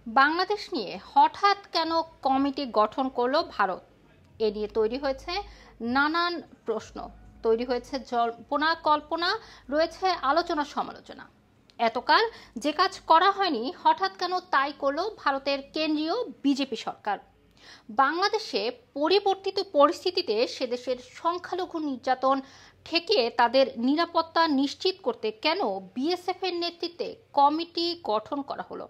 বাংলাদেশ নিয়ে হঠাৎ কেন কমিটি গঠন করলো ভারত? এ নিয়ে তৈরি হয়েছে নানান প্রশ্ন, তৈরি হয়েছে জল্পনা কল্পনা, রয়েছে আলোচনা সমালোচনা। এতকাল যে কাজ করা হয়নি হঠাৎ কেন তাই করলো ভারতের কেন্দ্রীয় বিজেপি সরকার। বাংলাদেশে পরিবর্তিত পরিস্থিতিতে সেদেশের সংখ্যালঘু নির্যাতন ঠেকিয়ে তাদের নিরাপত্তা নিশ্চিত করতে কেন বিএসএফ এর নেতৃত্বে কমিটি গঠন করা হলো?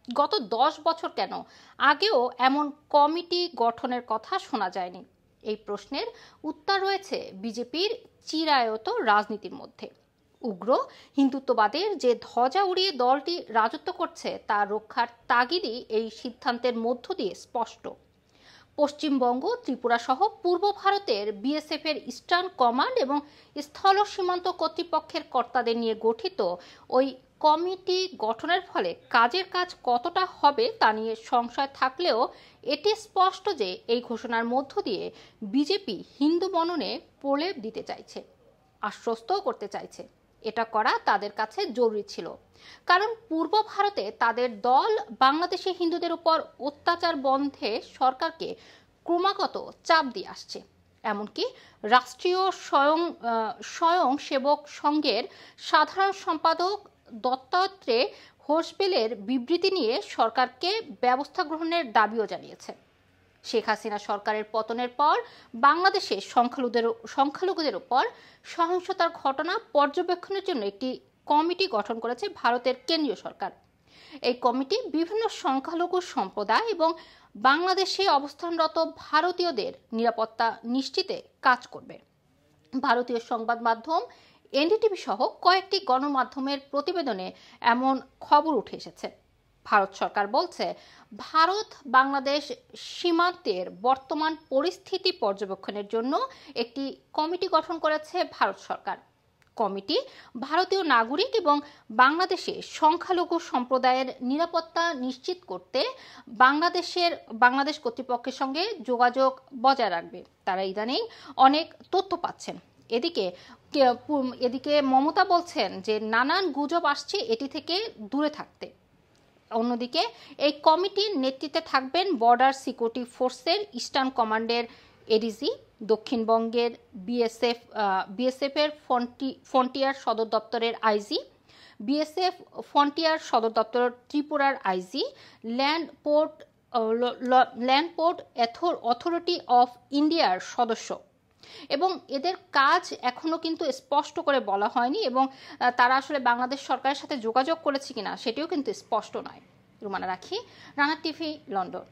গত 10 বছর কেন আগেও এমন কমিটি গঠনের কথা শোনা যায়নি? এই প্রশ্নের উত্তর রয়েছে বিজেপির চিরায়ত রাজনীতির মধ্যে। উগ্র হিন্দুত্ববাদের যে ধ্বজা উড়িয়ে দলটি রাজত্ব করছে তা রক্ষার তাগিদই এই সিদ্ধান্তের মধ্য দিয়ে স্পষ্ট। পশ্চিমবঙ্গ, ত্রিপুরা সহ পূর্ব ভারতের বিএসএফ এর ইস্টার্ন কমান্ড এবং স্থল সীমান্ত কর্তৃপক্ষের কর্তাদের নিয়ে গঠিত ওই কমিটি গঠনের ফলে কাজের কাজ কতটা হবে তা নিয়ে সংশয় থাকলেও এটি স্পষ্ট যে এই ঘোষণার মধ্য দিয়ে বিজেপি হিন্দু মননে প্রলেপ দিতে চাইছে, আশ্বস্তও করতে চাইছে। এটা করা তাদের কাছে জরুরি ছিল, কারণ পূর্ব ভারতে তাদের দল বাংলাদেশি হিন্দুদের উপর অত্যাচার বন্ধে সরকারকে ক্রমাগত চাপ দিয়ে আসছে। এমনকি রাষ্ট্রীয় স্বয়ংসেবক সংঘের সাধারণ সম্পাদক দত্তাত্রেয় হোসবেলের বিবৃতি নিয়ে সরকারকে ব্যবস্থা গ্রহণের দাবিও জানিয়েছে। শেখ হাসিনা সরকারের পতনের পর বাংলাদেশে সংখ্যালঘুদের উপর সহিংসতার ঘটনা পর্যবেক্ষণের জন্য একটি কমিটি গঠন করেছে ভারতের কেন্দ্রীয় সরকার। এই কমিটি বিভিন্ন সংখ্যালঘু সম্প্রদায় এবং বাংলাদেশে অবস্থানরত ভারতীয়দের নিরাপত্তা নিশ্চিতে কাজ করবে। ভারতীয় সংবাদ মাধ্যম এনডিটিভি সহ কয়েকটি গণমাধ্যমের প্রতিবেদনে এমন খবর উঠে এসেছে। ভারত সরকার বলছে, ভারত বাংলাদেশ সীমান্তের বর্তমান পরিস্থিতি পর্যবেক্ষণের জন্য একটি কমিটি গঠন করেছে ভারত সরকার। কমিটি ভারতীয় নাগরিক এবং বাংলাদেশে সংখ্যালঘু সম্প্রদায়ের নিরাপত্তা নিশ্চিত করতে বাংলাদেশ কর্তৃপক্ষের সঙ্গে যোগাযোগ বজায় রাখবে। তারা ইদানিং অনেক তথ্য পাচ্ছেন। এদিকে মমতা বলছেন যে নানান গুজব আসছে, এটি থেকে দূরে থাকতে। অন্যদিকে এই কমিটির নেতৃত্বে থাকবেন বর্ডার সিকিউরিটি ফোর্সের ইস্টার্ন কমান্ডের এডিজি, দক্ষিণবঙ্গের বিএসএফ এর ফ্রন্টিয়ার সদর দপ্তরের আইজি, বিএসএফ ফ্রন্টিয়ার সদর দপ্তর ত্রিপুরার IG, land port authority of ইন্ডিয়ার সদস্য। এবং এদের কাজ এখনো কিন্তু স্পষ্ট করে বলা হয়নি এবং তারা আসলে বাংলাদেশ সরকারের সাথে যোগাযোগ করেছে কিনা সেটিও কিন্তু স্পষ্ট নয়। রুমানা রাখি, রানা টিভি, লন্ডন।